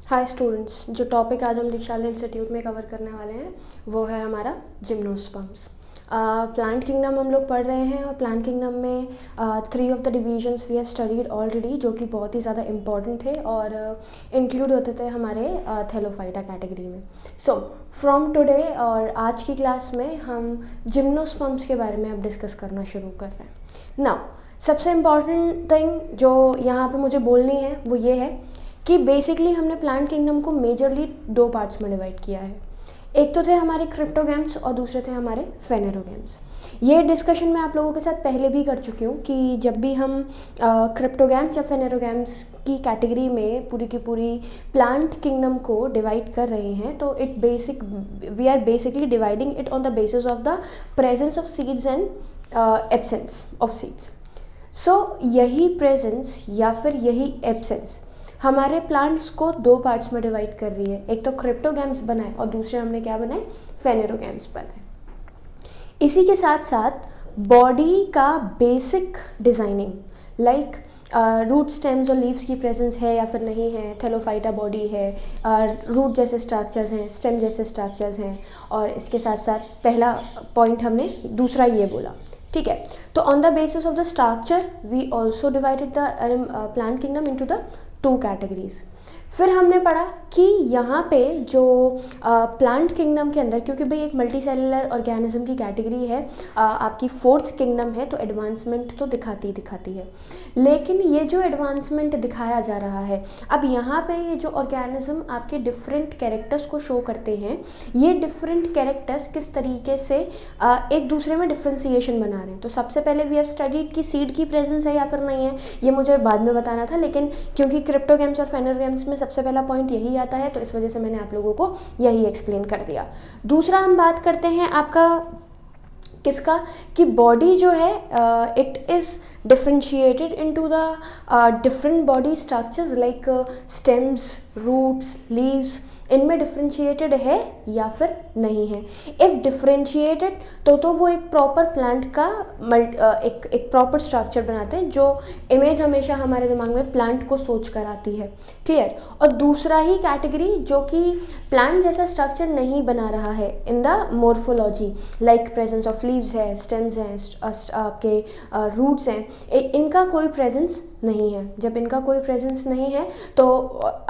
Hi students, जो topic आज हम दीक्षाला इंस्टीट्यूट में कवर करने वाले हैं वो है हमारा जिम्नोस्पर्म्स। प्लांट किंगडम हम लोग पढ़ रहे हैं और प्लांट किंगडम में 3 of the divisions we have studied already, जो कि बहुत ही ज़्यादा इंपॉर्टेंट थे और इंक्लूड होते थे हमारे थैलोफाइटा कैटेगरी में। सो फ्रॉम टुडे और आज की क्लास में हम जिम्नोस्पर्म्स के बारे में अब डिस्कस करना शुरू कर रहे हैं। नाउ सबसे इम्पॉर्टेंट थिंग जो यहाँ पे मुझे बोलनी है वो ये है कि बेसिकली हमने प्लांट किंगडम को मेजरली 2 पार्ट्स में डिवाइड किया है। एक तो थे हमारे क्रिप्टोगैम्स और दूसरे थे हमारे फेनेरोगैम्स। ये डिस्कशन मैं आप लोगों के साथ पहले भी कर चुकी हूँ कि जब भी हम क्रिप्टोगैम्स या फेनेरोगैम्स की कैटेगरी में पूरी की पूरी प्लांट किंगडम को डिवाइड कर रहे हैं तो we are basically dividing it on the basis of the presence of seeds and absence of seeds. So यही प्रेजेंस या फिर यही एब्सेंस हमारे प्लांट्स को 2 पार्ट्स में डिवाइड कर रही है। एक तो क्रिप्टोगैम्स बनाए और दूसरे हमने क्या बनाए, फेनेरोगैम्स बनाए। इसी के साथ साथ बॉडी का basic designing like root stems और लीव्स की प्रेजेंस है या फिर नहीं है, थैलोफाइटा बॉडी है, रूट जैसे स्ट्रक्चर्स हैं, स्टेम जैसे स्ट्रक्चर्स हैं, और इसके साथ साथ पहला पॉइंट हमने दूसरा ये बोला, ठीक है। तो on the basis of the structure we also divided the plant kingdom into the 2 categories. फिर हमने पढ़ा कि यहाँ पे जो प्लांट किंगडम के अंदर, क्योंकि भाई एक मल्टी सेलुलर ऑर्गेनिज्म की कैटेगरी है, आपकी 4th किंगडम है, तो एडवांसमेंट तो दिखाती है। लेकिन ये जो एडवांसमेंट दिखाया जा रहा है, अब यहाँ पे ये जो ऑर्गेनिज्म आपके डिफरेंट कैरेक्टर्स को शो करते हैं, ये डिफरेंट कैरेक्टर्स किस तरीके से एक दूसरे में डिफ्रेंसिएशन बना रहे हैं। तो सबसे पहले वी हैव स्टडीड कि सीड की प्रेजेंस है या फिर नहीं है, ये मुझे बाद में बताना था, लेकिन क्योंकि क्रिप्टोगैम्स और फेनेरोगैम्स में सबसे पहला पॉइंट यही आता है तो इस वजह से मैंने आप लोगों को यही एक्सप्लेन कर दिया। दूसरा हम बात करते हैं आपका किसका, कि बॉडी जो है it is differentiated into the different body structures like stems, roots, leaves, इनमें डिफ्रेंशिएटेड है या फिर नहीं है। इफ़ डिफ्रेंशिएटेड तो वो एक प्रॉपर प्लांट का एक प्रॉपर स्ट्रक्चर बनाते हैं, जो इमेज हमेशा हमारे दिमाग में प्लांट को सोच कर आती है, क्लियर। और दूसरा ही कैटेगरी जो कि प्लांट जैसा स्ट्रक्चर नहीं बना रहा है in the morphology, like presence of leaves है, स्टेम्स हैं, आपके रूट्स हैं, इनका कोई प्रेजेंस नहीं है। जब इनका कोई प्रेजेंस नहीं है तो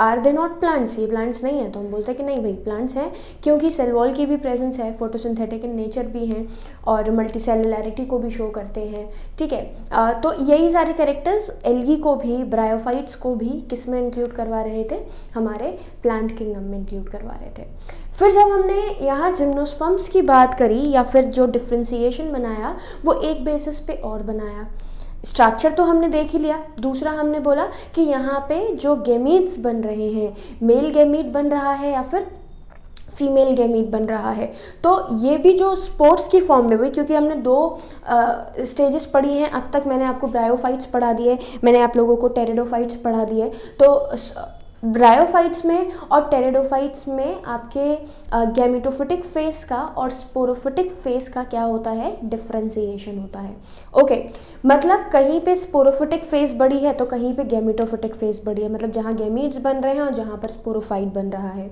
आर दे नॉट प्लांट्स, ये प्लांट्स नहीं है, तो हम बोलते हैं कि नहीं भाई प्लांट्स हैं, क्योंकि सेल वॉल की भी प्रेजेंस है, फोटोसिंथेटिक इन नेचर भी हैं और मल्टी सेलुलैरिटी को भी शो करते हैं, ठीक है। तो यही सारे कैरेक्टर्स एल्गी को भी, ब्रायोफाइट्स को भी किस में इंक्लूड करवा रहे थे, हमारे प्लांट किंगडम में इंक्लूड करवा रहे थे। फिर जब हमने यहाँ जिम्नोस्पर्म्स की बात करी या फिर जो डिफ्रेंसिएशन बनाया वो एक बेसिस पे और बनाया। स्ट्रक्चर तो हमने देख ही लिया, दूसरा हमने बोला कि यहाँ पे जो गैमीट्स बन रहे हैं, मेल गैमीट बन रहा है या फिर फीमेल गैमीट बन रहा है, तो ये भी जो स्पोर्ट्स की फॉर्म में हुई, क्योंकि हमने 2 स्टेजेस पढ़ी हैं अब तक। मैंने आपको ब्रायोफाइट्स पढ़ा दिए, मैंने आप लोगों को टेरिडोफाइट्स पढ़ा दिए। तो ब्रायोफाइट्स में और टेरिडोफाइट्स में आपके गैमेटोफिटिक फेस का और स्पोरोफिटिक फेस का क्या होता है, डिफ्रेंसिएशन होता है। ओके, मतलब कहीं पे स्पोरोफिटिक फेस बड़ी है तो कहीं पे गैमेटोफिटिक फेस बड़ी है, मतलब जहाँ गैमीट्स बन रहे हैं और जहाँ पर स्पोरोफाइट बन रहा है।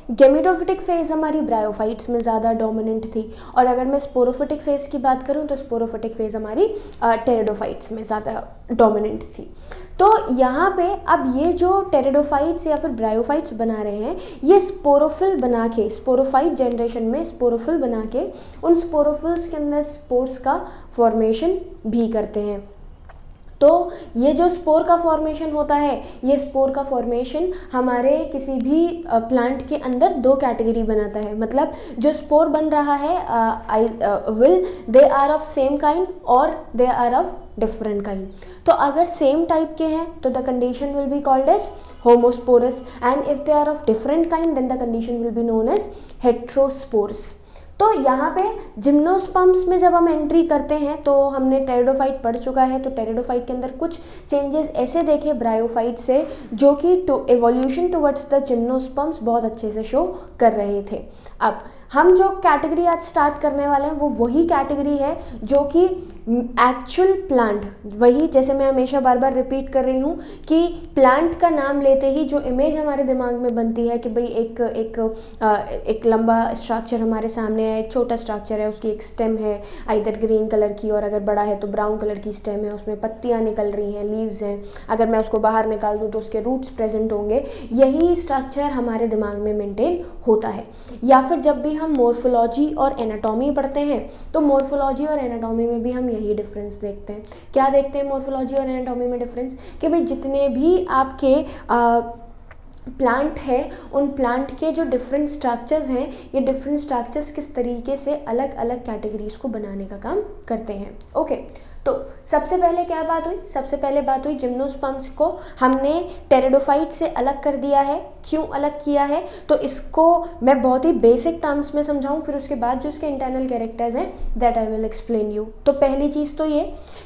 गैमेटोफिटिक फेज हमारी ब्रायोफाइट्स में ज़्यादा डोमिनेंट थी, और अगर मैं स्पोरोफिटिक फेज की बात करूं तो स्पोरोफिटिक फेज हमारी टेरिडोफाइट्स में ज़्यादा डोमिनेंट थी। तो यहाँ पे अब ये जो टेरिडोफाइट्स या फिर ब्रायोफाइट्स बना रहे हैं, ये स्पोरोफिल बना के, स्पोरोफाइट जनरेशन में स्पोरोफिल बना के उन स्पोरोफिल्स के अंदर स्पोर्स का फॉर्मेशन भी करते हैं। तो ये जो स्पोर का फॉर्मेशन होता है, ये स्पोर का फॉर्मेशन हमारे किसी भी प्लांट के अंदर 2 कैटेगरी बनाता है। मतलब जो स्पोर बन रहा है they are of same kind और they are of different kind. तो अगर सेम टाइप के हैं तो the condition will be called as homosporous, and if they are of different kind then the condition will be known as heterosporous. तो यहाँ पे gymnosperms में जब हम एंट्री करते हैं तो हमने टेरिडोफाइट पढ़ चुका है, तो टेरिडोफाइट के अंदर कुछ चेंजेस ऐसे देखे ब्रायोफाइट से जो कि एवोल्यूशन टुवर्ड्स द जिम्नोस्पर्म्स बहुत अच्छे से शो कर रहे थे। अब हम जो कैटेगरी आज स्टार्ट करने वाले हैं वो वही कैटेगरी है जो कि एक्चुअल प्लांट, वही जैसे मैं हमेशा बार बार रिपीट कर रही हूँ कि प्लांट का नाम लेते ही जो इमेज हमारे दिमाग में बनती है कि भाई एक लंबा स्ट्रक्चर हमारे सामने है, एक छोटा स्ट्रक्चर है, उसकी एक स्टेम है आइदर ग्रीन कलर की, और अगर बड़ा है तो ब्राउन कलर की स्टेम है, उसमें पत्तियाँ निकल रही हैं, लीव्स हैं, अगर मैं उसको बाहर निकाल दूँ तो उसके रूट्स प्रेजेंट होंगे। यही स्ट्रक्चर हमारे दिमाग में मेंटेन होता है। या फिर जब भी हम मॉर्फोलॉजी और एनाटॉमी पढ़ते हैं तो मॉर्फोलॉजी और एनाटॉमी में भी हम यही डिफरेंस देखते हैं। क्या देखते हैं मॉर्फोलॉजी और एनाटॉमी में डिफरेंस? कि भाई जितने भी आपके प्लांट है, उन प्लांट के जो डिफरेंट स्ट्रक्चर्स हैं, ये डिफरेंट स्ट्रक्चर्स किस तरीके से अलग अलग कैटेगरीज को बनाने का काम करते हैं। ओके, तो सबसे पहले क्या बात हुई? सबसे पहले बात हुई जिम्नोस्पर्म्स को हमने टेरिडोफाइट से अलग कर दिया है। क्यों अलग किया है? तो इसको मैं बहुत ही बेसिक टर्म्स में समझाऊं, फिर उसके बाद जो इसके इंटरनल कैरेक्टर्स हैं that I will explain you. तो पहली चीज़ तो ये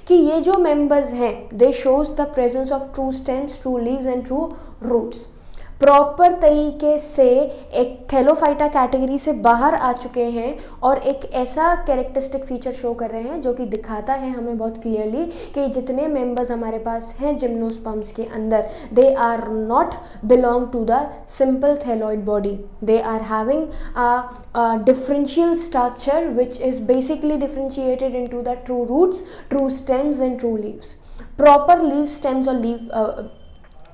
कि ये जो मेंबर्स हैं they shows the presence of true stems, true leaves and true roots. Proper तरीके से एक थैलोफाइटा कैटेगरी से बाहर आ चुके हैं और एक ऐसा कैरेक्टरिस्टिक फीचर शो कर रहे हैं जो कि दिखाता है हमें बहुत क्लियरली कि जितने मेंबर्स हमारे पास हैं जिम्नोस्पर्म्स के अंदर, they are not belong to the simple thalloid body, they are having a differential structure which is basically differentiated into the true roots, true stems and true leaves. Proper leaf stems और leaf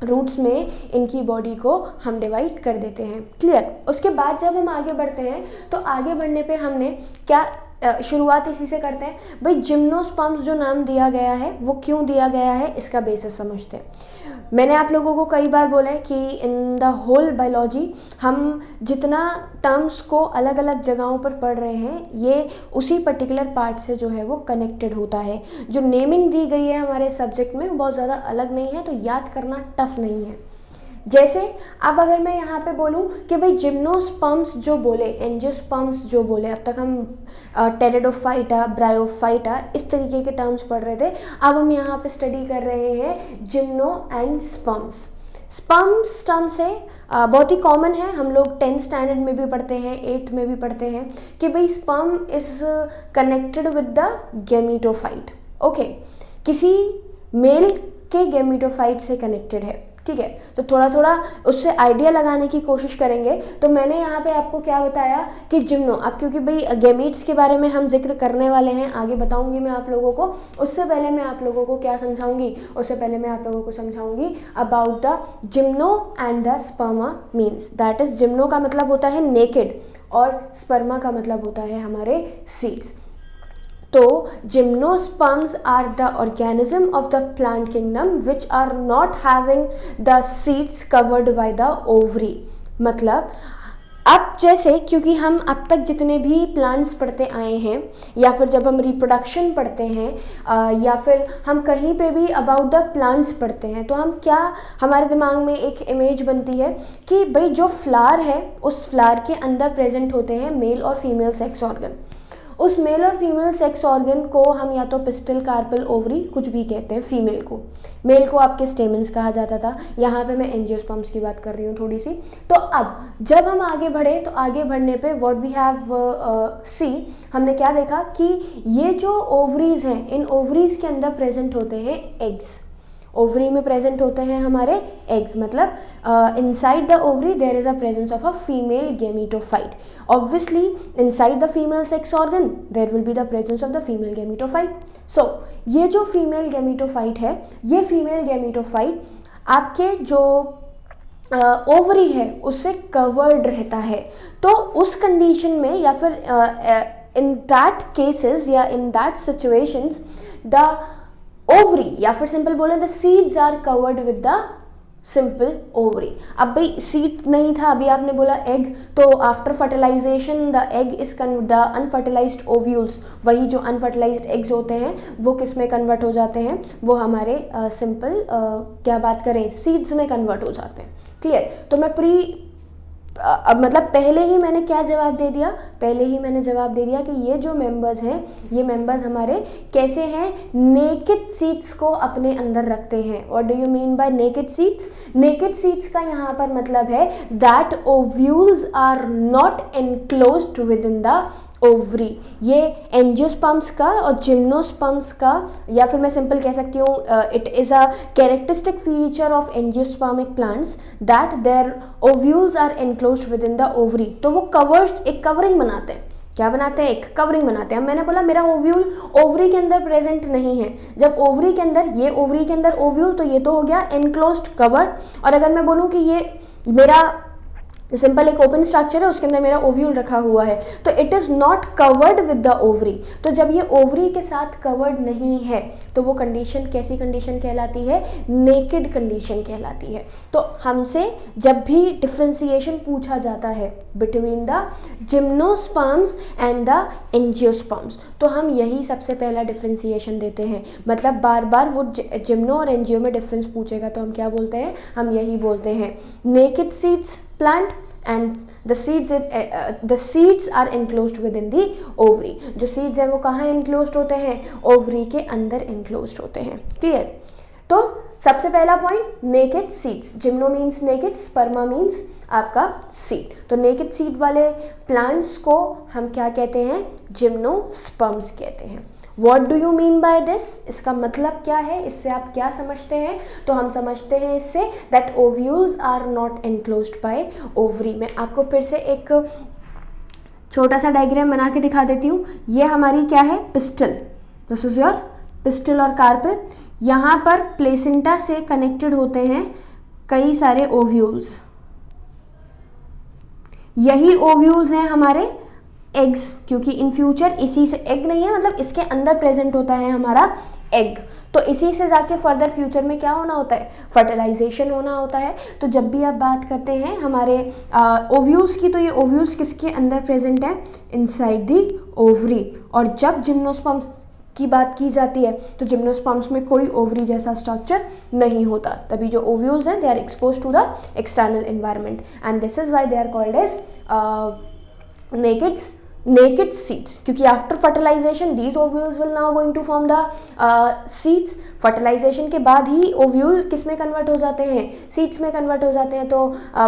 roots में इनकी body को हम divide कर देते हैं। Clear? उसके बाद जब हम आगे बढ़ते हैं तो आगे बढ़ने पे हमने क्या शुरुआत इसी से करते हैं, भाई जिम्नोस्पर्म्स जो नाम दिया गया है वो क्यों दिया गया है, इसका बेसिस समझते हैं। मैंने आप लोगों को कई बार बोला है कि इन द होल बायोलॉजी हम जितना टर्म्स को अलग अलग जगहों पर पढ़ रहे हैं ये उसी पर्टिकुलर पार्ट से जो है वो कनेक्टेड होता है। जो नेमिंग दी गई है हमारे सब्जेक्ट में वो बहुत ज़्यादा अलग नहीं है, तो याद करना टफ नहीं है। जैसे अब अगर मैं यहाँ पे बोलूँ कि भाई जिम्नोस्पर्म्स जो बोले, एंजियोस्पर्म्स जो बोले, अब तक हम टेरिडोफाइटा, ब्रायोफाइटा इस तरीके के टर्म्स पढ़ रहे थे, अब हम यहाँ पे स्टडी कर रहे हैं gymno and sperms. Sperms term से बहुत ही कॉमन है, हम लोग 10th स्टैंडर्ड में भी पढ़ते हैं, 8th में भी पढ़ते हैं कि भाई sperm is connected with the gametophyte. Okay, किसी मेल के गैमीटोफाइट से कनेक्टेड है। ठीक है, तो थोड़ा थोड़ा उससे आइडिया लगाने की कोशिश करेंगे। तो मैंने यहाँ पे आपको क्या बताया कि जिम्नो, अब क्योंकि भाई गैमीट्स के बारे में हम जिक्र करने वाले हैं, आगे बताऊंगी मैं आप लोगों को, उससे पहले मैं आप लोगों को क्या समझाऊंगी, उससे पहले मैं आप लोगों को समझाऊंगी about the gymno and the sperma means. That is gymno का मतलब होता है नेकेड और स्पर्मा का मतलब होता है हमारे सीड्स। तो gymnosperms are the organism of the plant kingdom which are not having the seeds covered by the ovary। मतलब अब जैसे क्योंकि हम अब तक जितने भी प्लांट्स पढ़ते आए हैं या फिर जब हम रिप्रोडक्शन पढ़ते हैं या फिर हम कहीं पे भी अबाउट द प्लांट्स पढ़ते हैं तो हम क्या, हमारे दिमाग में एक इमेज बनती है कि भाई जो फ्लावर है उस फ्लावर के अंदर प्रेजेंट होते हैं मेल और फीमेल सेक्स ऑर्गन। उस मेल और फीमेल सेक्स ऑर्गन को हम या तो पिस्टल, कार्पल, ओवरी कुछ भी कहते हैं। फीमेल को, मेल को आपके स्टेमन्स कहा जाता था। यहाँ पे मैं एंजियोस्पर्म्स की बात कर रही हूँ थोड़ी सी। तो अब जब हम आगे बढ़े तो आगे बढ़ने पे व्हाट वी हैव सी, हमने क्या देखा कि ये जो ओवरीज हैं, इन ओवरीज के अंदर प्रेजेंट होते हैं एग्स। ओवरी में प्रेजेंट होते हैं हमारे एग्स, मतलब inside the ovary there is a presence of a female gametophyte. Obviously inside the female sex organ there will be the presence of the female gametophyte. So ये जो female gametophyte है, ये female gametophyte आपके जो ovary है उससे covered रहता है। तो उस कंडीशन में या फिर इन दैट केसेस या in that situations the ovary या फिर सिंपल बोले the seeds are covered with the simple ovary. अब भाई सीड नहीं था, अभी आपने बोला एग, तो after fertilisation the egg is the unfertilised ovules, वही जो अनफर्टिलाइज्ड एग्स होते हैं वो किस में कन्वर्ट हो जाते हैं, वो हमारे सिंपल क्या बात करें, सीड्स में कन्वर्ट हो जाते हैं। क्लियर? तो मैं अब मतलब पहले ही मैंने क्या जवाब दे दिया, पहले ही मैंने जवाब दे दिया कि ये जो मेंबर्स हैं, ये मेंबर्स हमारे कैसे हैं, नेकेड सीड्स को अपने अंदर रखते हैं। What do you mean by naked seeds? Naked seeds का यहाँ पर मतलब है that ovules are not enclosed within the ovary. ये एंजियोस्पर्म्स का और जिम्नोस्पर्म्स का, या फिर मैं सिंपल कह सकती हूँ it is a characteristic feature of angiospermic plants that their ovules are enclosed within the ovary. तो वो कवर्ड, एक कवरिंग बनाते हैं। क्या बनाते हैं? एक कवरिंग बनाते हैं। मैंने बोला मेरा ओव्यूल ओवरी के अंदर प्रेजेंट नहीं है। जब ओवरी के अंदर, ये ओवरी के अंदर ओव्यूल, तो ये तो हो गया एनक्लोज्ड, कवर्ड। और अगर मैं बोलूँ कि ये मेरा सिंपल एक ओपन स्ट्रक्चर है, उसके अंदर मेरा ओव्यूल रखा हुआ है, तो it is not covered with the ovary. तो जब ये ओवरी के साथ कवर्ड नहीं है तो वो कंडीशन कैसी कंडीशन कहलाती है? नेकेड कंडीशन कहलाती है। तो हमसे जब भी डिफ्रेंसिएशन पूछा जाता है between the gymnosperms and the angiosperms, तो हम यही सबसे पहला डिफ्रेंसिएशन देते हैं। मतलब बार बार वो जिम्नो और एंजियो में डिफरेंस पूछेगा तो हम क्या बोलते हैं? हम यही बोलते हैं naked seeds plant and the seeds are enclosed within the ovary। जो seeds हैं वो कहाँ enclosed होते हैं? ovary के अंदर enclosed होते हैं। क्लियर? तो सबसे पहला point naked seeds. Gymno means naked, स्पर्मा means आपका सीड। तो नेकेड सीड वाले प्लांट्स को हम क्या कहते हैं? जिम्नोस्पर्म्स कहते हैं। What do you mean by this? इसका मतलब क्या है? इससे आप क्या समझते हैं? तो हम समझते हैं इससे that ovules are not enclosed by ovary। मैं आपको फिर से एक छोटा सा डायग्राम बना के दिखा देती हूँ। ये हमारी क्या है? Pistol. This is your pistol और कार्पेल। यहाँ पर प्लेसेंटा से कनेक्टेड होते हैं कई सारे ओव्यूल्स। यही ओव्यूल्स हैं हमारे एग्स, क्योंकि इन फ्यूचर इसी से, एग नहीं है मतलब इसके अंदर प्रेजेंट होता है हमारा एग, तो इसी से जाके फर्दर फ्यूचर में क्या होना होता है? फर्टिलाइजेशन होना होता है। तो जब भी आप बात करते हैं हमारे ओव्यूल्स की, तो ये ओव्यूल्स किसके अंदर प्रेजेंट है? Inside the ovary. और जब जिम्नोस्पर्म्स की बात की जाती है तो जिम्नोस्पर्म्स में कोई ओवरी जैसा स्ट्रक्चर नहीं होता, तभी जो ओव्यूल्स हैं they are expose to the external environment and this is why they are called as naked seeds, क्योंकि after fertilisation these ovules will now going to form the seeds। Fertilisation के बाद ही ovule किस में convert हो जाते हैं? Seeds में convert हो जाते हैं। तो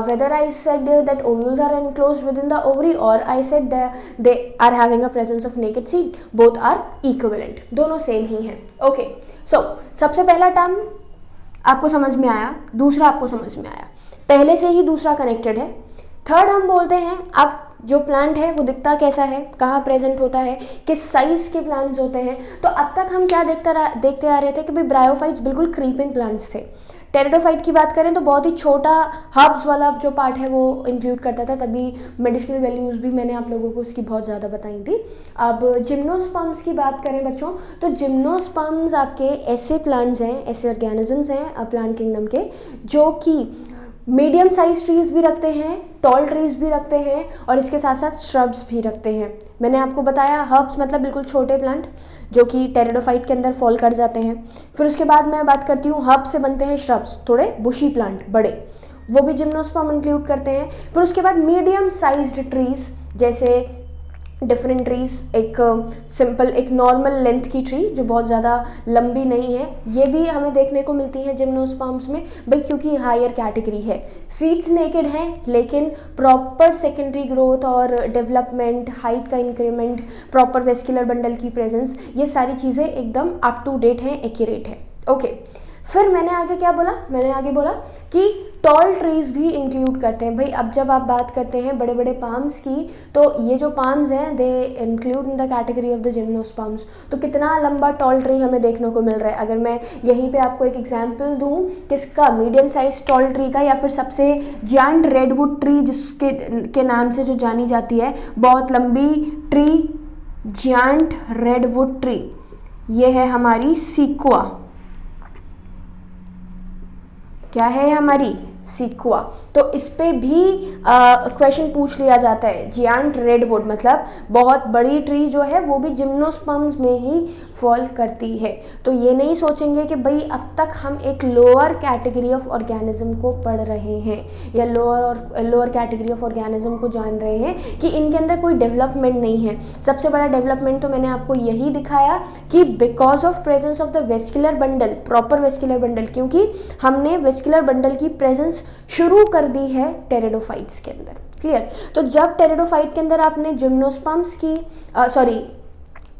whether I said that ovules are enclosed within the ovary or I said that they are having a presence of naked seed, both are equivalent, दोनों सेम ही हैं। ओके, सो सबसे पहला टर्म आपको समझ में आया, दूसरा आपको समझ में आया, पहले से ही दूसरा कनेक्टेड है। थर्ड हम बोलते हैं अब जो प्लांट है वो दिखता कैसा है, कहाँ प्रेजेंट होता है, किस साइज के प्लांट्स होते हैं। तो अब तक हम क्या देखते आ रहे थे कि भाई ब्रायोफाइट्स बिल्कुल क्रीपिंग प्लांट्स थे। टेरिडोफाइट की बात करें तो बहुत ही छोटा हर्ब्स वाला जो पार्ट है वो इंक्लूड करता था, तभी मेडिसिनल वैल्यूज़ भी मैंने आप लोगों को उसकी बहुत ज़्यादा बताई थी। अब जिम्नोस्पर्म्स की बात करें बच्चों, तो जिम्नोस्पर्म्स आपके ऐसे प्लांट्स हैं, ऐसे ऑर्गेनिजम्स हैं प्लांट किंगडम के, जो कि मीडियम साइज ट्रीज़ भी रखते हैं, टॉल ट्रीज़ भी रखते हैं और इसके साथ साथ श्रब्स भी रखते हैं। मैंने आपको बताया हर्ब्स मतलब बिल्कुल छोटे प्लांट जो कि टेरिडोफाइट के अंदर फॉल कर जाते हैं। फिर उसके बाद मैं बात करती हूँ हर्ब्स से बनते हैं श्रब्स, थोड़े बुशी प्लांट बड़े, वो भी जिम्नोस्पर्म इंक्लूड करते हैं। फिर उसके बाद मीडियम साइज्ड ट्रीज़ जैसे डिफरेंट ट्रीज़, एक सिंपल एक नॉर्मल लेंथ की ट्री जो बहुत ज़्यादा लंबी नहीं है, ये भी हमें देखने को मिलती है जिम्नोस्पर्म्स में भाई, क्योंकि हायर कैटेगरी है। सीड्स नेकेड हैं लेकिन प्रॉपर सेकेंडरी ग्रोथ और डेवलपमेंट, हाइट का इंक्रीमेंट, प्रॉपर वेस्कुलर बंडल की प्रेजेंस, ये सारी चीज़ें एकदम अप टू डेट हैं, एक्यूरेट है। ओके, फिर मैंने आगे क्या बोला? मैंने आगे बोला कि टॉल ट्रीज़ भी इंक्लूड करते हैं। भाई अब जब आप बात करते हैं बड़े बड़े पाम्स की, तो ये जो पाम्स हैं they include in the category of the gymnosperms. तो कितना लंबा टॉल ट्री हमें देखने को मिल रहा है। अगर मैं यहीं पे आपको एक एग्जांपल दूं किसका, मीडियम साइज टॉल ट्री का, या फिर सबसे जायंट रेडवुड ट्री जिसके नाम से जो जानी जाती है, बहुत लंबी ट्री, जायंट रेडवुड ट्री, ये है हमारी सीक्वा। क्या है हमारी? सीक्वा। तो इस पे भी क्वेश्चन पूछ लिया जाता है। जियांट रेडवुड मतलब बहुत बड़ी ट्री जो है वो भी जिम्नोस्पर्म्स में ही फॉल करती है। तो ये नहीं सोचेंगे कि भाई अब तक हम एक लोअर कैटेगरी ऑफ ऑर्गेनिज्म को पढ़ रहे हैं या लोअर कैटेगरी ऑफ ऑर्गेनिज्म को जान रहे हैं कि इनके अंदर कोई डेवलपमेंट नहीं है। सबसे बड़ा डेवलपमेंट तो मैंने आपको यही दिखाया कि because of presence of the vascular bundle, proper vascular bundle, क्योंकि हमने वेस्कुलर बंडल की प्रेजेंस प्रेजेंस शुरू कर दी है टेरिडोफाइट्स के अंदर। क्लियर? तो जब टेरिडोफाइट के अंदर आपने जिम्नोस्पर्म्स की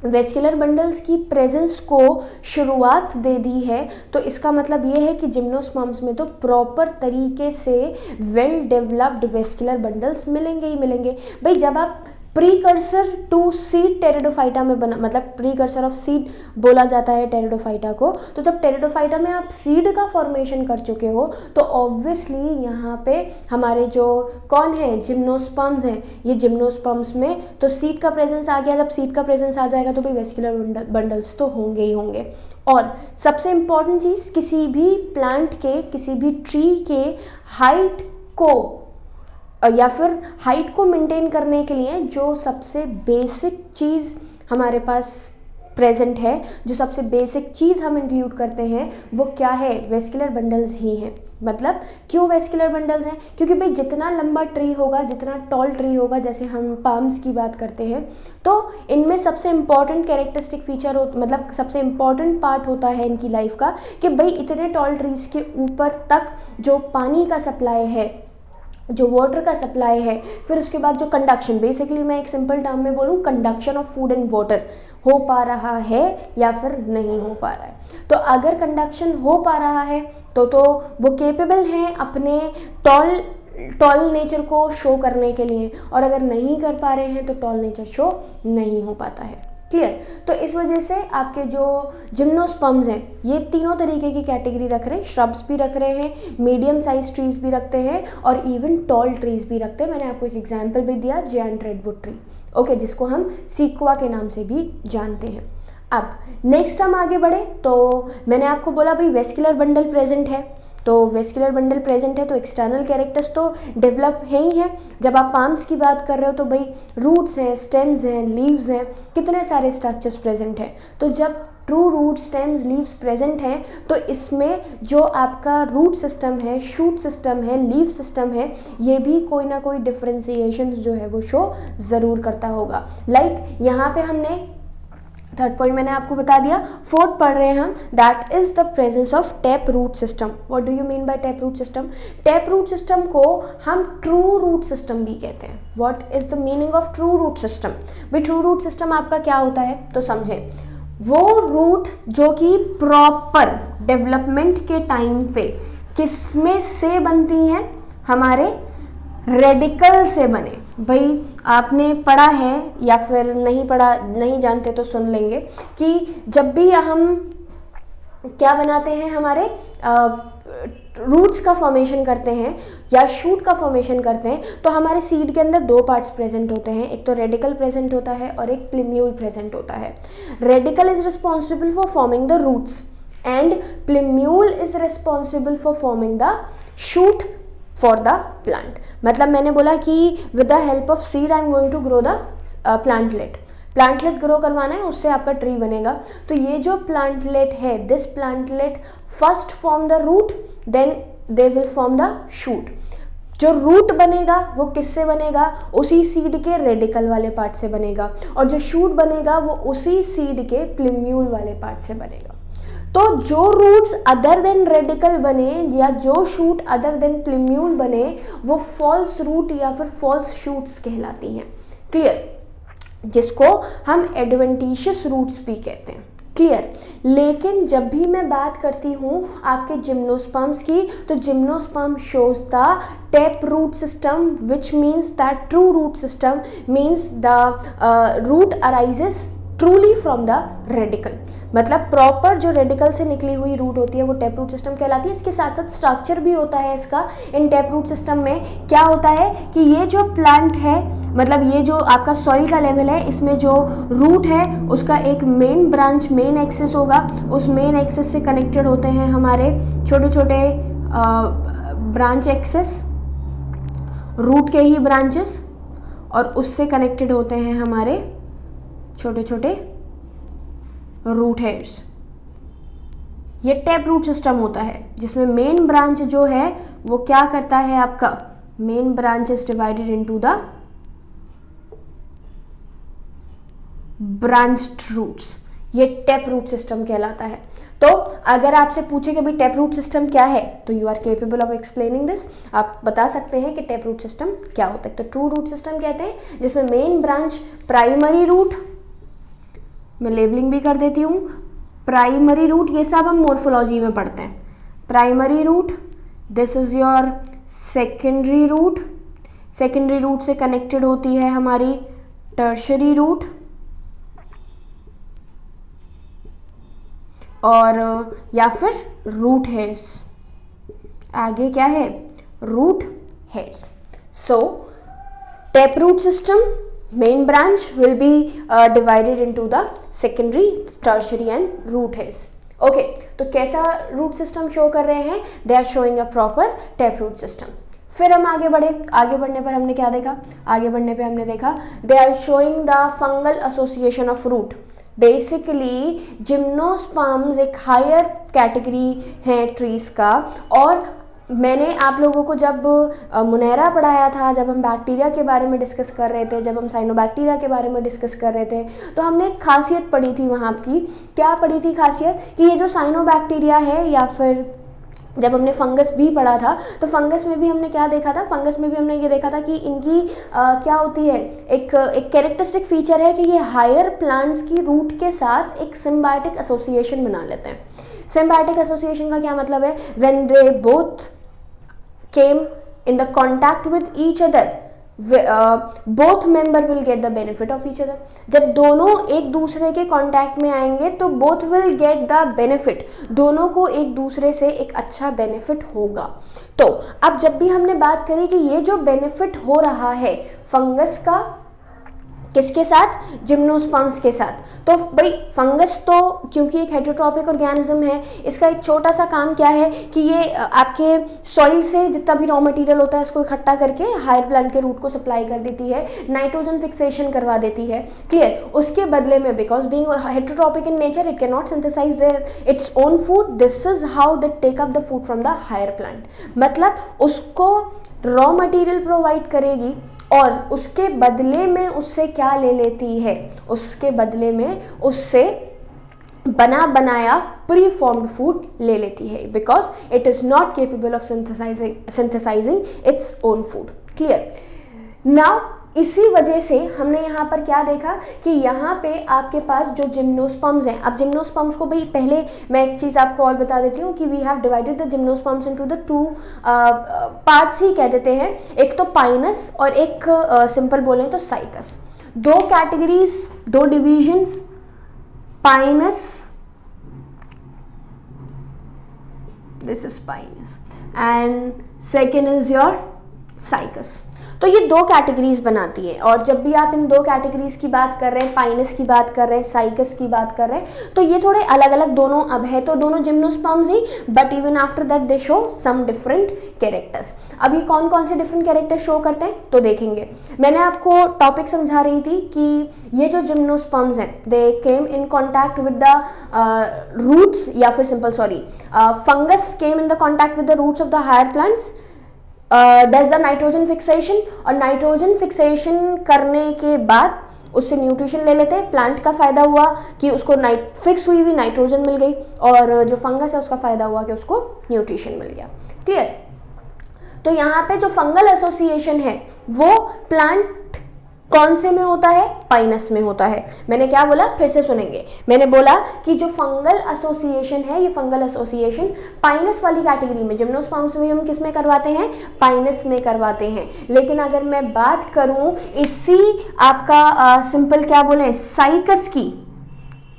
वेस्कुलर बंडल्स की प्रेजेंस को शुरुआत दे दी है, तो इसका मतलब ये है कि जिम्नोस्पर्म्स में तो प्रॉपर तरीके से वेल डेवलप्ड वेस्कुलर बंडल्स मिलेंगे ही मिलेंगे। भाई जब आप प्रीकर्सर टू सीड टेरिडोफाइटा में बना, मतलब प्रीकर्सर ऑफ सीड बोला जाता है टेरिडोफाइटा को, तो जब टेरिडोफाइटा में आप सीड का फॉर्मेशन कर चुके हो तो ऑब्वियसली यहाँ पे हमारे जो कौन है जिम्नोस्पर्म्स हैं, ये जिम्नोस्पर्म्स में तो सीड का प्रेजेंस आ गया। जब सीड का प्रेजेंस आ जाएगा तो भाई वेस्कुलर बंडल्स तो होंगे ही होंगे। और सबसे इम्पॉर्टेंट चीज़, किसी भी प्लांट के, किसी भी ट्री के हाइट को या फिर हाइट को मेंटेन करने के लिए जो सबसे बेसिक चीज़ हमारे पास प्रेजेंट है, जो सबसे बेसिक चीज़ हम इंक्लूड करते हैं, वो क्या है? वेस्कुलर बंडल्स ही हैं। मतलब क्यों वेस्कुलर बंडल्स हैं? क्योंकि भाई जितना लंबा ट्री होगा, जितना टॉल ट्री होगा, जैसे हम पाम्स की बात करते हैं, तो इनमें सबसे इम्पॉर्टेंट कैरेक्टरिस्टिक फीचर मतलब सबसे इम्पॉर्टेंट पार्ट होता है इनकी लाइफ का कि भाई इतने टॉल ट्रीज़ के ऊपर तक जो पानी का सप्लाई है, जो वाटर का सप्लाई है, फिर उसके बाद जो कंडक्शन, बेसिकली मैं एक सिंपल टर्म में बोलूँ, conduction of food and water हो पा रहा है या फिर नहीं हो पा रहा है। तो अगर कंडक्शन हो पा रहा है तो वो केपेबल हैं अपने टॉल नेचर को शो करने के लिए, और अगर नहीं कर पा रहे हैं तो टॉल नेचर शो नहीं हो पाता है। क्लियर? तो इस वजह से आपके जो जिम्नोस्पर्म्स हैं ये तीनों तरीके की कैटेगरी रख रहे हैं, श्रब्स भी रख रहे हैं, मीडियम साइज ट्रीज भी रखते हैं और इवन टॉल ट्रीज भी रखते हैं। मैंने आपको एक एग्जांपल भी दिया, जायंट रेडवुड ट्री, ओके, जिसको हम सीक्वा के नाम से भी जानते हैं। अब नेक्स्ट हम आगे बढ़े तो मैंने आपको बोला भाई वेस्कुलर बंडल प्रेजेंट है, तो वेस्कुलर बंडल प्रेजेंट है तो एक्सटर्नल कैरेक्टर्स तो डेवलप है ही है। जब आप पाम्स की बात कर रहे हो तो भाई रूट्स हैं, स्टेम्स हैं, लीव्स हैं, कितने सारे स्ट्रक्चर्स प्रेजेंट हैं। तो जब true root, stems, leaves present हैं तो इसमें जो आपका रूट सिस्टम है, शूट सिस्टम है, लीव सिस्टम है, ये भी कोई ना कोई डिफरेंशिएशन जो है वो शो ज़रूर करता होगा। लाइक यहाँ पे हमने थर्ड पॉइंट मैंने आपको बता दिया। फोर्थ पढ़ रहे हैं हम, that is the presence of tap root system. What do you mean by tap root system? Tap root system को हम ट्रू रूट सिस्टम भी कहते हैं। What is the meaning of true root system? भाई ट्रू रूट सिस्टम आपका क्या होता है तो समझें, वो रूट जो कि प्रॉपर डेवलपमेंट के टाइम पे किसमें से बनती हैं? हमारे रेडिकल से बने। भाई आपने पढ़ा है या फिर नहीं पढ़ा, नहीं जानते तो सुन लेंगे कि जब भी हम क्या बनाते हैं, हमारे रूट्स का फॉर्मेशन करते हैं या शूट का फॉर्मेशन करते हैं, तो हमारे सीड के अंदर दो पार्ट्स प्रेजेंट होते हैं, एक तो रेडिकल प्रेजेंट होता है और एक प्लिम्यूल प्रेजेंट होता है। Radicle is responsible for forming the roots and plumule is responsible for forming the shoot for the plant. मतलब मैंने बोला कि with the help of seed I am going to grow the plantlet grow करवाना है, उससे आपका tree बनेगा। तो ये जो प्लांटलेट है, this plantlet first form the root, then they will form the shoot. जो रूट बनेगा वो किससे बनेगा? उसी सीड के रेडिकल वाले पार्ट से बनेगा, और जो शूट बनेगा वो उसी सीड के प्लिम्यूल वाले पार्ट से बनेगा। तो जो रूट्स अदर देन रेडिकल बने या जो शूट अदर देन प्लिम्यूल बने वो फॉल्स रूट या फिर फॉल्स शूट्स कहलाती हैं। क्लियर? जिसको हम एडवेंटिशियस रूट्स भी कहते हैं। क्लियर? लेकिन जब भी मैं बात करती हूँ आपके जिम्नोस्पर्म्स की, तो gymnosperm shows the tap root system, which means that true root system means the root arises truly from the radicle. मतलब प्रॉपर जो रेडिकल से निकली हुई रूट होती है वो टैप रूट सिस्टम कहलाती है। इसके साथ साथ स्ट्रक्चर भी होता है इसका। इन टैप रूट सिस्टम में क्या होता है कि ये जो प्लांट है, मतलब ये जो आपका सॉइल का लेवल है, इसमें जो रूट है उसका एक मेन ब्रांच, मेन एक्सिस होगा। उस मेन एक्सिस से कनेक्टेड होते हैं हमारे छोटे छोटे ब्रांच एक्सिस, रूट के ही ब्रांचेस, और उससे कनेक्टेड होते हैं हमारे छोटे छोटे रूट हेड्स। ये टैप रूट सिस्टम होता है जिसमें मेन ब्रांच जो है वो क्या करता है, आपका main branch is divided into the branched roots. ये टैप रूट सिस्टम कहलाता है। तो अगर आपसे पूछे कि भाई टैप रूट सिस्टम क्या है, तो you are capable of explaining this, आप बता सकते हैं कि टैप रूट सिस्टम क्या होता है। तो ट्रू रूट सिस्टम कहते हैं जिसमें मेन ब्रांच प्राइमरी रूट, मैं लेबलिंग भी कर देती हूँ, प्राइमरी रूट, ये सब हम मॉर्फोलॉजी में पढ़ते हैं। Primary root, this is your secondary root, secondary root से कनेक्टेड होती है हमारी टर्शरी रूट, और या फिर रूट हेड्स, आगे क्या है, root heads. So tap root system main branch will be divided into the secondary, tertiary and root heads. Okay, तो कैसा रूट सिस्टम शो कर रहे हैं, they are showing a proper tap root system. फिर हम आगे बढ़े, आगे बढ़ने पर हमने क्या देखा, आगे बढ़ने पे हमने देखा they are showing the fungal association of root. Basically gymnosperms एक हायर कैटेगरी है ट्रीज का, और मैंने आप लोगों को जब मुनैरा पढ़ाया था, जब हम बैक्टीरिया के बारे में डिस्कस कर रहे थे, जब हम साइनोबैक्टीरिया के बारे में डिस्कस कर रहे थे, तो हमने एक खासियत पढ़ी थी वहाँ की। क्या पढ़ी थी खासियत, कि ये जो साइनोबैक्टीरिया है, या फिर जब हमने फंगस भी पढ़ा था, तो फंगस में भी हमने क्या देखा था, फंगस में भी हमने ये देखा था कि इनकी क्या होती है, एक कैरेक्टरिस्टिक फीचर है कि ये हायर प्लांट्स की रूट के साथ एक सिम्बायोटिक एसोसिएशन बना लेते हैं। सिम्बायोटिक एसोसिएशन का क्या मतलब है, when they both came in the contact with each other, both member will get the benefit of each other। जब दोनों एक दूसरे के कांटेक्ट में आएंगे तो both will get the benefit, दोनों को एक दूसरे से एक अच्छा बेनिफिट होगा। तो अब जब भी हमने बात करी कि ये जो बेनिफिट हो रहा है फंगस का, किसके साथ, जिम्नोस्पर्म्स के साथ, तो भाई फंगस तो क्योंकि एक हेटेरोट्रॉपिक ऑर्गेनिज्म है, इसका एक छोटा सा काम क्या है कि ये आपके सॉइल से जितना भी रॉ मटेरियल होता है उसको इकट्ठा करके हायर प्लांट के रूट को सप्लाई कर देती है, नाइट्रोजन फिक्सेशन करवा देती है, क्लियर। उसके बदले में because being heterotrophic in nature it can not synthesize their its own food, this is how they take up the food from the higher plant. मतलब उसको रॉ मटेरियल प्रोवाइड करेगी और उसके बदले में उससे क्या ले लेती है, उसके बदले में उससे बना बनाया प्री फॉर्म्ड फूड ले लेती है, because it is not capable of synthesising it's own food, clear. Now इसी वजह से हमने यहाँ पर क्या देखा कि यहाँ पे आपके पास जो जिम्नोस्पर्म्स हैं, अब जिम्नोस्पर्म्स को भाई पहले मैं एक चीज़ आपको और बता देती हूँ कि we have divided the gymnosperms into the two parts ही कह देते हैं, एक तो पाइनस और एक सिंपल बोलें तो साइकस। दो कैटेगरीज, दो divisions, Pinus, this is Pinus and second is your cycas. तो ये दो कैटेगरीज बनाती है, और जब भी आप इन दो कैटेगरीज की बात कर रहे हैं, पाइनस की बात कर रहे हैं, साइकस की बात कर रहे हैं, तो ये थोड़े अलग अलग दोनों अब है तो दोनों जिम्नोस्पर्म्स ही, but even after that they show some different characters. अब ये कौन कौन से डिफरेंट कैरेक्टर्स शो करते हैं तो देखेंगे। मैंने आपको टॉपिक समझा रही थी कि ये जो जिम्नोस्पर्म्स हैं they came in contact with the roots, या फिर simple sorry fungus came in the contact with the roots of the higher plants, does the nitrogen fixation, और नाइट्रोजन फिक्सेशन करने के बाद उससे न्यूट्रिशन ले लेते हैं। प्लांट का फायदा हुआ कि उसको फिक्स हुई नाइट्रोजन मिल गई, और जो फंगस है उसका फायदा हुआ कि उसको न्यूट्रिशन मिल गया, क्लियर। तो यहाँ पे जो फंगल एसोसिएशन है वो प्लांट कौन से में होता है, पाइनस में होता है। मैंने क्या बोला, फिर से सुनेंगे, मैंने बोला कि जो फंगल एसोसिएशन है, ये फंगल एसोसिएशन पाइनस वाली कैटेगरी में, जिम्नोस्पर्म्स में हम किस में करवाते हैं, पाइनस में करवाते हैं। लेकिन अगर मैं बात करूं इसी आपका सिंपल क्या बोले साइकस की,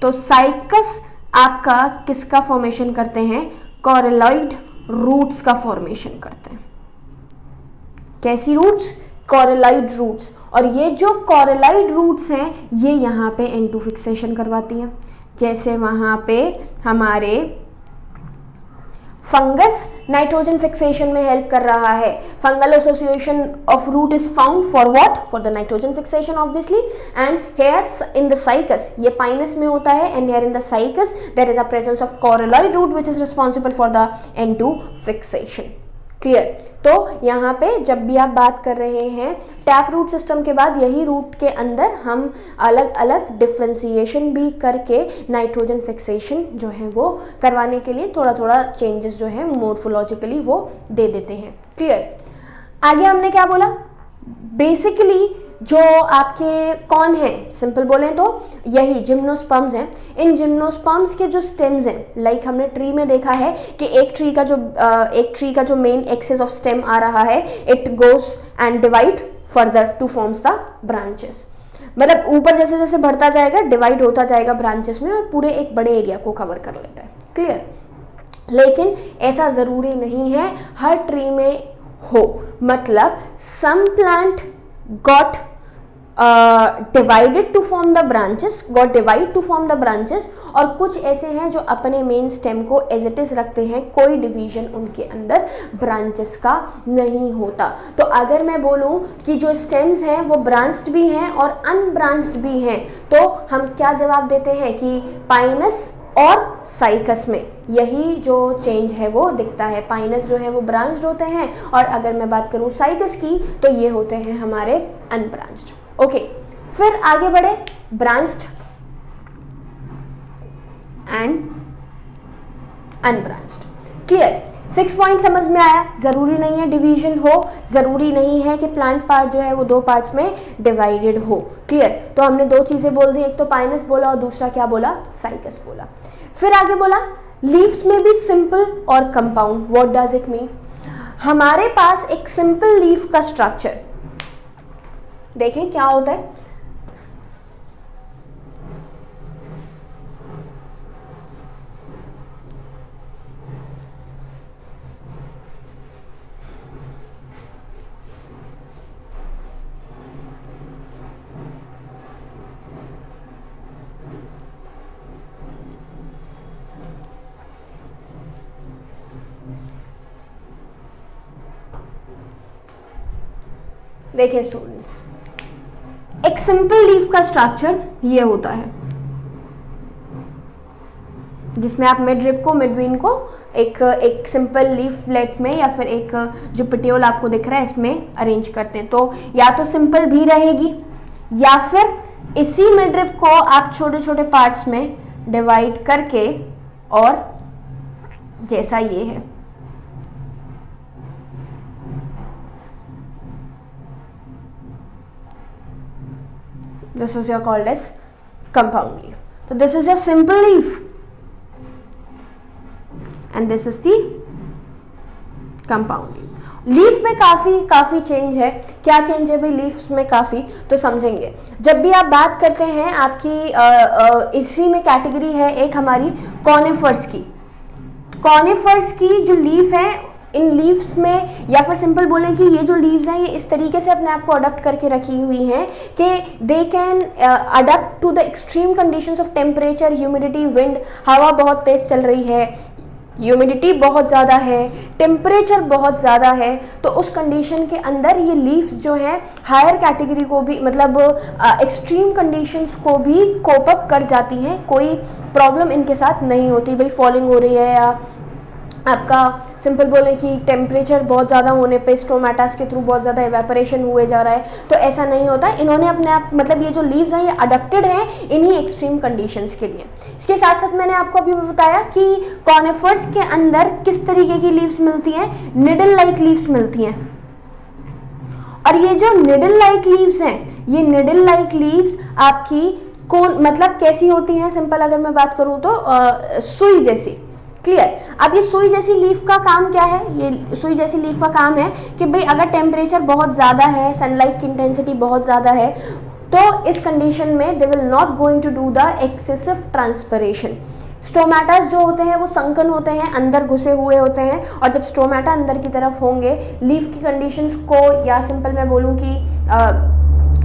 तो साइकस आपका किसका फॉर्मेशन करते हैं, कॉरेलॉइड रूट्स का फॉर्मेशन करते हैं। कैसी रूट्स, कॉरेलॉइड रूट्स। और ये जो कॉरेलॉइड रूट्स हैं ये यहाँ पे N2 फिक्सेशन करवाती हैं, जैसे वहाँ पे हमारे फंगस नाइट्रोजन फिक्सेशन में हेल्प कर रहा है। Fungal association of root is found for what, for the nitrogen fixation obviously, and here in the cycas, ये पाइनस में होता है, and here in the cycas there is a presence of coralloid root which is responsible for the N2 fixation, clear. तो यहाँ पे जब भी आप बात कर रहे हैं टैप रूट सिस्टम के बाद यही रूट के अंदर हम अलग अलग डिफ्रेंसिएशन भी करके नाइट्रोजन फिक्सेशन जो है वो करवाने के लिए थोड़ा थोड़ा चेंजेस जो है मोर्फोलॉजिकली वो दे देते हैं। क्लियर। आगे हमने क्या बोला, बेसिकली जो आपके कौन हैं, सिंपल बोलें तो यही जिम्नोस्पर्म्स हैं। इन जिम्नोस्पर्म्स के जो स्टेम्स हैं, लाइक हमने ट्री में देखा है कि एक ट्री का जो मेन एक्सेस ऑफ स्टेम आ रहा है, it goes and divide further two forms the branches. मतलब ऊपर जैसे जैसे बढ़ता जाएगा डिवाइड होता जाएगा ब्रांचेस में और पूरे एक बड़े एरिया को कवर कर लेता है। क्लियर। लेकिन ऐसा ज़रूरी नहीं है हर ट्री में हो, मतलब some plant got divided to form the branches और कुछ ऐसे हैं जो अपने मेन स्टेम को एज इट इज रखते हैं, कोई डिवीजन उनके अंदर ब्रांचेस का नहीं होता। तो अगर मैं बोलूं कि जो स्टेम्स हैं वो ब्रांच्ड भी हैं और अनब्रांच्ड भी हैं, तो हम क्या जवाब देते हैं कि पाइनस और साइकस में यही जो चेंज है वो दिखता है। पाइनस जो है वो ब्रांच्ड होते हैं और अगर मैं बात करूं साइकस की तो ये होते हैं हमारे अनब्रांच्ड। ओके, फिर आगे बढ़े, branched and unbranched. Clear. 6 point समझ में आया। जरूरी नहीं है डिवीजन हो, जरूरी नहीं है कि प्लांट पार्ट जो है वो 2 पार्ट्स में डिवाइडेड हो। क्लियर। तो हमने 2 चीजें बोल दी, एक तो पाइनस बोला और दूसरा क्या बोला, साइकस बोला। फिर आगे बोला लीव्स में भी सिंपल और compound. What does it mean? हमारे पास एक सिंपल लीफ का स्ट्रक्चर देखें क्या होता है। देखिए स्टूडेंट्स, एक सिंपल लीफ का स्ट्रक्चर ये होता है जिसमें आप मिड रिब को, मिडवीन को एक सिंपल लीफलेट में या फिर एक जो पेटियोल आपको दिख रहा है इसमें अरेंज करते हैं। तो या तो सिंपल भी रहेगी या फिर इसी मिड रिब को आप छोटे छोटे पार्ट्स में डिवाइड करके, और जैसा ये है this is your called as compound leaf. So this is your simple leaf and this is the compound leaf. Leaf में काफ़ी चेंज है। क्या चेंज है भाई लीफ में काफ़ी, तो समझेंगे जब भी आप बात करते हैं। आपकी इसी में कैटेगरी है एक हमारी कॉनिफर्स की। कॉनिफर्स की जो लीफ है, इन लीव्स में या फिर सिंपल बोलें कि ये जो लीव्स हैं ये इस तरीके से अपने आप को अडॉप्ट करके रखी हुई हैं कि they can adopt to the extreme conditions of temperature, humidity, wind. हवा बहुत तेज चल रही है, ह्यूमिडिटी बहुत ज़्यादा है, टेम्परेचर बहुत ज़्यादा है, तो उस कंडीशन के अंदर ये लीव्स जो हैं हायर कैटेगरी को भी, मतलब एक्सट्रीम कंडीशंस को भी कोप अप कर जाती हैं। कोई प्रॉब्लम इनके साथ नहीं होती भाई फॉलिंग हो रही है या आपका सिंपल बोले कि टेम्परेचर बहुत ज़्यादा होने पे स्टोमेटास के थ्रू बहुत ज़्यादा एवेपोरेशन हुए जा रहा है, तो ऐसा नहीं होता है। इन्होंने अपने आप, मतलब ये जो लीव्स हैं ये अडॉप्टेड हैं इन्हीं एक्सट्रीम कंडीशंस के लिए। इसके साथ साथ मैंने आपको अभी बताया कि कॉनिफर्स के अंदर किस तरीके की लीव्स मिलती हैं, निडल लाइक लीव्स मिलती हैं। और ये जो निडल लाइक लीव्स हैं, ये निडल लाइक लीव्स आपकी कौन मतलब कैसी होती हैं, सिंपल अगर मैं बात करूँ तो सुई जैसी। क्लियर। अब ये सुई जैसी लीफ का काम क्या है? ये सुई जैसी लीफ का काम है कि भाई अगर टेम्परेचर बहुत ज़्यादा है, सनलाइट की इंटेंसिटी बहुत ज़्यादा है, तो इस कंडीशन में they will not going to do the excessive transpiration. Stomatas जो होते हैं वो संकन होते हैं, अंदर घुसे हुए होते हैं, और जब स्टोमेटा अंदर की तरफ होंगे लीफ की कंडीशंस को, या सिंपल मैं बोलूँ कि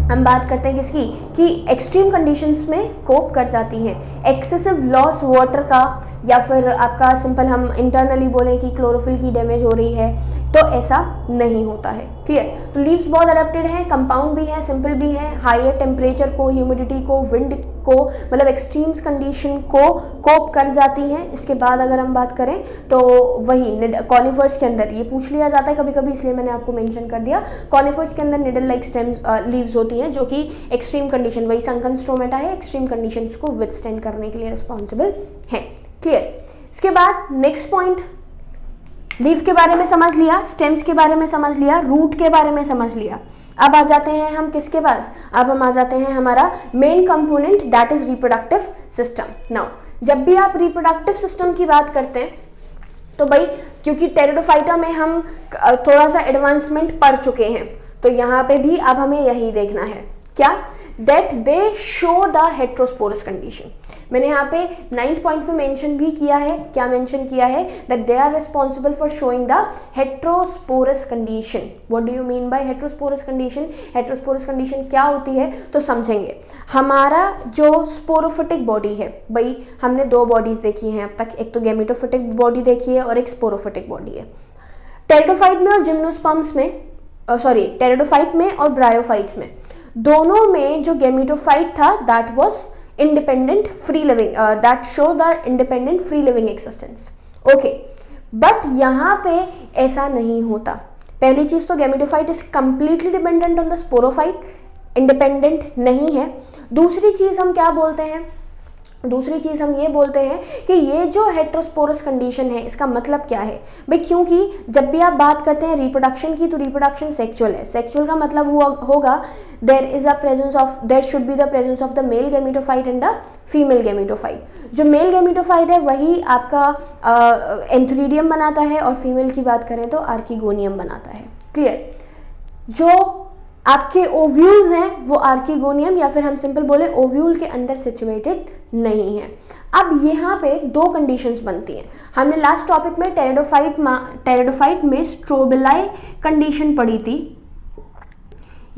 हम बात करते हैं किसकी, कि एक्सट्रीम कंडीशंस में कोप कर जाती हैं। एक्सेसिव लॉस वाटर का, या फिर आपका सिंपल हम इंटरनली बोलें कि क्लोरोफिल की डैमेज हो रही है, तो ऐसा नहीं होता है। क्लियर। तो लीव्स बहुत अडेप्टेड हैं, कंपाउंड भी हैं, सिंपल भी हैं, हायर टेम्परेचर को, ह्यूमिडिटी को, विंड को, मतलब एक्सट्रीम्स कंडीशन को कोप कर जाती हैं। इसके बाद अगर हम बात करें तो वही कॉनिफर्स के अंदर ये पूछ लिया जाता है कभी कभी, इसलिए मैंने आपको मेंशन कर दिया। कॉनिफर्स के अंदर निडल लाइक स्टेम्स लीव्स होती हैं जो कि एक्सट्रीम कंडीशन, वही संकन स्ट्रोमेटा है, एक्सट्रीम कंडीशंस को विथस्टैंड करने के लिए रिस्पॉन्सिबल है। क्लियर। इसके बाद नेक्स्ट पॉइंट, लीफ के बारे में समझ लिया, स्टेम्स के बारे में समझ लिया, रूट के बारे में समझ लिया। अब आ जाते हैं हम किसके पास, अब हम आ जाते हैं हमारा main component, that is reproductive system. Now जब भी आप रिप्रोडक्टिव सिस्टम की बात करते हैं तो भाई क्योंकि टेरिडोफाइटा में हम थोड़ा सा एडवांसमेंट पढ़ चुके हैं, तो यहाँ पे भी अब हमें यही देखना है, क्या, that they show the heterosporous condition. मैंने यहाँ पे 9th पॉइंट पे मेंशन भी किया है, क्या मेंशन किया है, that they are responsible for showing the heterosporous condition. What do you mean by heterosporous condition? Heterosporous condition क्या होती है तो समझेंगे। हमारा जो स्पोरोफिटिक बॉडी है, भाई हमने दो बॉडीज देखी हैं अब तक, एक तो गैमेटोफिटिक बॉडी देखी है और एक स्पोरोफिटिक बॉडी है। टेरिडोफाइट में और जिम्नोस्पर्म्स में, सॉरी टेरिडोफाइट में और ब्रायोफाइट्स में, दोनों में जो गैमेटोफाइट था that was independent free living, that show the independent free living existence. Okay, but यहाँ पे ऐसा नहीं होता। पहली चीज तो gametophyte is completely dependent on the sporophyte, independent नहीं है। दूसरी चीज हम क्या बोलते हैं, दूसरी चीज़ हम ये बोलते हैं कि ये जो हेट्रोस्पोरस कंडीशन है इसका मतलब क्या है भाई, क्योंकि जब भी आप बात करते हैं रिप्रोडक्शन की तो रिप्रोडक्शन सेक्सुअल है। सेक्सुअल का मतलब होगा there is a presence of, there should be the presence of the male gametophyte and the female gametophyte. जो मेल गैमेटोफाइट है वही आपका एंथ्रीडियम बनाता है और फीमेल की बात करें तो आर्किगोनियम बनाता है। क्लियर। जो आपके ओव्यूल्स हैं वो आर्किगोनियम या फिर हम सिंपल बोले ओव्यूल के अंदर सिचुएटेड नहीं है। अब यहाँ पे दो कंडीशंस बनती हैं। हमने लास्ट टॉपिक में टेरिडोफाइट में स्ट्रोबिलाई कंडीशन पढ़ी थी।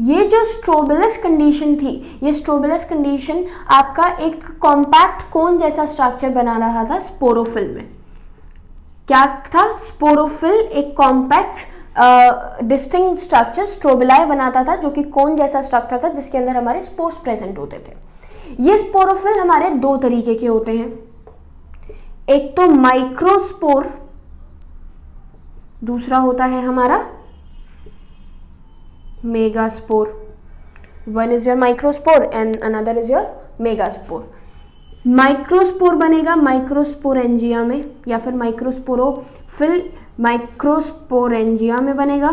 ये जो स्ट्रोबिलस कंडीशन थी, ये स्ट्रोबिलस कंडीशन आपका एक कॉम्पैक्ट कोन जैसा स्ट्रक्चर बना रहा था स्पोरोफिल में। क्या था? स्पोरोफिल एक कॉम्पैक्ट डिस्टिंक्ट स्ट्रक्चर स्ट्रोबिलाई बनाता था जो कि कोन जैसा स्ट्रक्चर था जिसके अंदर हमारे स्पोर्स प्रेजेंट होते थे। ये स्पोरोफिल हमारे दो तरीके के होते हैं, एक तो माइक्रोस्पोर, दूसरा होता है हमारा megaspore. One is your microspore and another is your megaspore. Microspore बनेगा माइक्रोस्पोरेंजिया में या फिर माइक्रोस्पोरोफिल माइक्रोस्पोरेंजिया में बनेगा,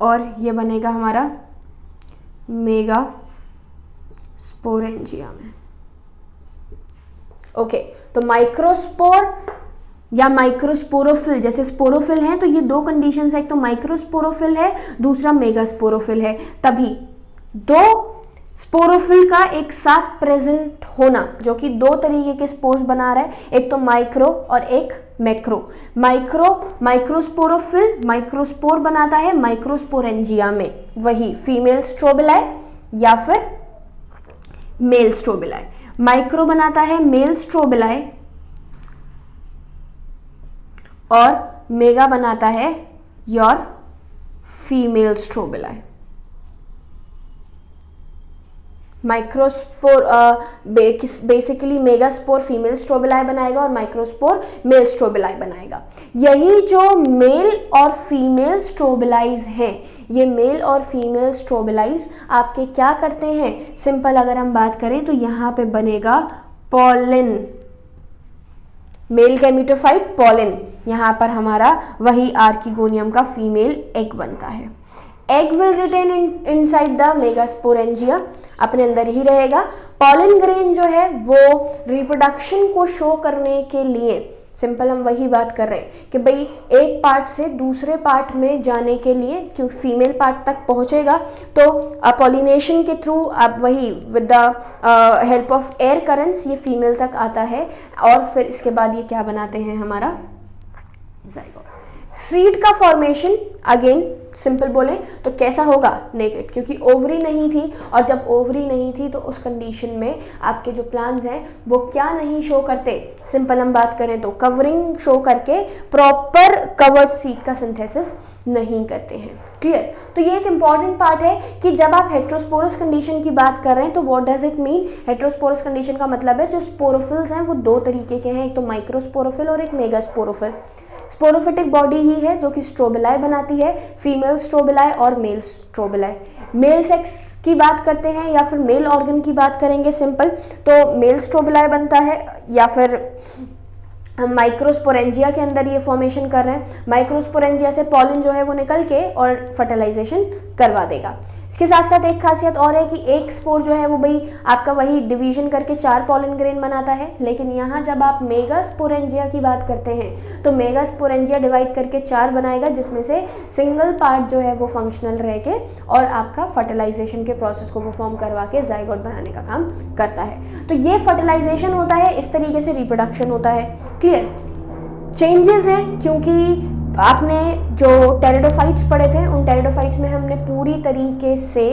और ये बनेगा हमारा मेगा स्पोरेंजिया में। ओके, तो माइक्रोस्पोर या माइक्रोस्पोरोफिल, जैसे स्पोरोफिल है तो ये दो कंडीशंस है, एक तो माइक्रोस्पोरोफिल है, दूसरा मेगास्पोरोफिल है। तभी दो स्पोरोफिल का एक साथ प्रेजेंट होना जो कि दो तरीके के स्पोर्स बना रहा है, एक तो माइक्रो और एक मैक्रो। माइक्रोस्पोरोफिल माइक्रोस्पोर बनाता है माइक्रोस्पोरेंजिया में, वही फीमेल स्ट्रोबिलाई या फिर मेल स्ट्रोबिलाई। माइक्रो बनाता है मेल स्ट्रोबिलाई और मेगा बनाता है your female strobili. Microspore basically megaspore female strobili बनाएगा और माइक्रोस्पोर मेल स्ट्रोबिलाई बनाएगा। यही जो मेल और फीमेल स्ट्रोबिलाइज हैं, ये मेल और फीमेल स्ट्रोबिलाइज आपके क्या करते हैं, सिंपल अगर हम बात करें तो यहाँ पे बनेगा पॉलिन, मेल गैमेटोफाइट पॉलिन। यहाँ पर हमारा वही आर्किगोनियम का फीमेल एग बनता है। Egg will retain inside the megasporangia, अपने अंदर ही रहेगा। पॉलन ग्रेन जो है वो रिप्रोडक्शन को शो करने के लिए, सिंपल हम वही बात कर रहे हैं कि भाई एक पार्ट से दूसरे पार्ट में जाने के लिए, क्यों फीमेल पार्ट तक पहुंचेगा तो पॉलिनेशन के थ्रू आप वही with the help of air currents ये फीमेल तक आता है और फिर इसके बाद ये क्या बनाते हैं हमारा जाइगोट। सीड का फॉर्मेशन अगेन सिंपल बोले तो कैसा होगा, नेकेड, क्योंकि ओवरी नहीं थी, और जब ओवरी नहीं थी तो उस कंडीशन में आपके जो प्लांट्स हैं वो क्या नहीं शो करते, सिंपल हम बात करें तो कवरिंग शो करके प्रॉपर कवर्ड सीड का सिंथेसिस नहीं करते हैं। क्लियर? तो ये एक इंपॉर्टेंट पार्ट है कि जब आप हेट्रोस्पोरस कंडीशन की बात कर रहे हैं तो what does it mean. Heterosporous condition का मतलब है जो स्पोरोफिल्स हैं वो दो तरीके के हैं, एक तो माइक्रोस्पोरोफिल और एक मेगास्पोरोफिल। स्पोरोफिटिक बॉडी ही है जो कि स्ट्रोबिलाई बनाती है, फीमेल स्ट्रोबिलाई और मेल स्ट्रोबिलाई। मेल सेक्स की बात करते हैं या फिर मेल ऑर्गन की बात करेंगे सिंपल तो मेल स्ट्रोबिलाई बनता है, या फिर हम माइक्रोस्पोरेंजिया के अंदर ये फॉर्मेशन कर रहे हैं। माइक्रोस्पोरेंजिया से पॉलन जो है वो निकल के और फर्टिलाइजेशन करवा देगा। इसके साथ साथ एक खासियत और है कि एक स्पोर जो है वो भाई आपका वही डिवीजन करके 4 पॉलन ग्रेन बनाता है, लेकिन यहाँ जब आप मेगास्पोरेंजिया की बात करते हैं तो मेगास्पोरेंजिया डिवाइड करके 4 बनाएगा, जिसमें से सिंगल पार्ट जो है वो फंक्शनल रह के और आपका फर्टिलाइजेशन के प्रोसेस को परफॉर्म करवा के जाइगोट बनाने का काम करता है। तो ये फर्टिलाइजेशन होता है, इस तरीके से रिप्रोडक्शन होता है। क्लियर? चेंजेस हैं क्योंकि आपने जो टेरिडोफाइट्स पढ़े थे उन टेरिडोफाइट्स में हमने पूरी तरीके से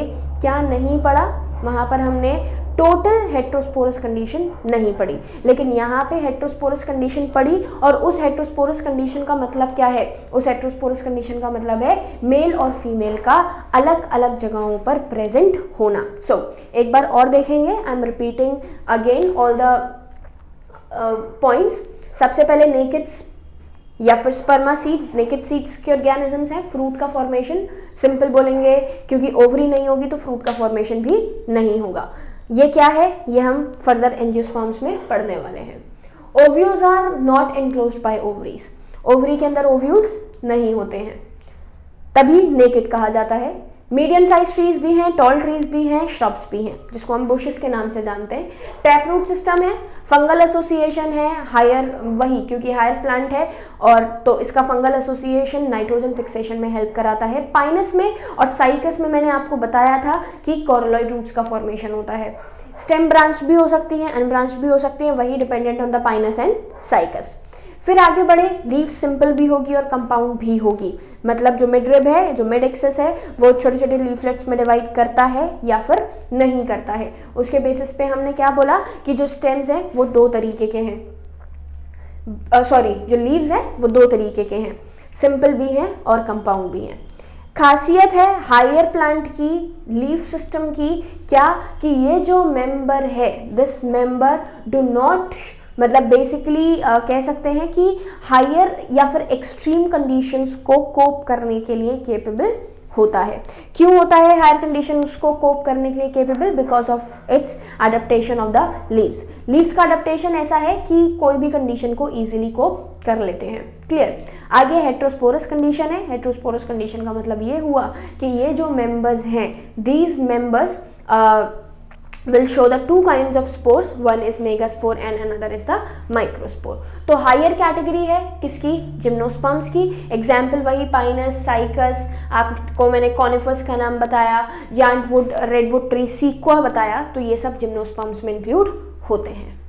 क्या नहीं पढ़ा, वहाँ पर हमने टोटल हेट्रोस्पोरस कंडीशन नहीं पढ़ी, लेकिन यहाँ पे हेट्रोस्पोरस कंडीशन पढ़ी। और उस हेट्रोस्पोरस कंडीशन का मतलब क्या है, उस हेट्रोस्पोरस कंडीशन का मतलब है मेल और फीमेल का अलग अलग जगहों पर प्रेजेंट होना। एक बार और देखेंगे, I am repeating again all the points. सबसे पहले नेकेड या फिर स्पर्मा सीड, नेकेड सीड्स के ऑर्गेनिजम्स हैं। फ्रूट का फॉर्मेशन सिंपल बोलेंगे क्योंकि ओवरी नहीं होगी तो फ्रूट का फॉर्मेशन भी नहीं होगा। ये क्या है, ये हम फर्दर एंजियोस्पर्म्स में पढ़ने वाले हैं। Ovules are not enclosed by ovaries, ovary के अंदर ओव्यूल्स नहीं होते हैं, तभी नेकेड कहा जाता है। मीडियम साइज ट्रीज भी हैं, टॉल ट्रीज भी हैं, श्रब्स भी हैं, जिसको हम बुशेस के नाम से जानते हैं। टैप रूट सिस्टम है, फंगल एसोसिएशन है, हायर वही क्योंकि हायर प्लांट है और तो इसका फंगल एसोसिएशन नाइट्रोजन फिक्सेशन में हेल्प कराता है। पाइनस में और साइकस में मैंने आपको बताया था कि कोरोलॉइड रूट्स का फॉर्मेशन होता है। स्टेम ब्रांच भी हो सकती है, अनब्रांच भी हो सकती है, वही dependent on the Pinus and cycas. फिर आगे बढ़े, लीफ सिंपल भी होगी और कंपाउंड भी होगी, मतलब जो मिडरिब है, जो मिड एक्सेस है वो छोटे छोटे लीफलेट्स में डिवाइड करता है या फिर नहीं करता है। उसके बेसिस पे हमने क्या बोला कि जो स्टेम्स हैं वो 2 तरीके के हैं, जो लीव्स हैं वो 2 तरीके के हैं, सिंपल भी हैं और कंपाउंड भी हैं। खासियत है हायर प्लांट की लीफ सिस्टम की क्या, कि ये जो मेंबर है, दिस मेंबर डू नॉट, मतलब बेसिकली कह सकते हैं कि हायर या फिर एक्सट्रीम कंडीशंस को कोप करने के लिए केपेबल होता है। क्यों होता है हायर कंडीशन उसको कोप करने के लिए capable? Because of its adaptation of the leaves. Leaves का एडेप्टेशन ऐसा है कि कोई भी कंडीशन को इजीली कोप कर लेते हैं। क्लियर? आगे हेट्रोस्पोरस कंडीशन है। हेट्रोस्पोरस कंडीशन का मतलब ये हुआ कि ये जो मेंबर्स हैं, these members will show the 2 kinds of spores, one is megaspore and another is the microspore। तो हायर कैटेगरी है किसकी? जिम्नोस्पर्म्स की। एग्जाम्पल वही पाइनस, साइकस, आपको मैंने कॉनिफर्स का नाम बताया, जायंटवुड, रेडवुड ट्री, सीक्वा बताया, तो ये सब जिम्नोस्पर्म्स में इंक्लूड होते हैं।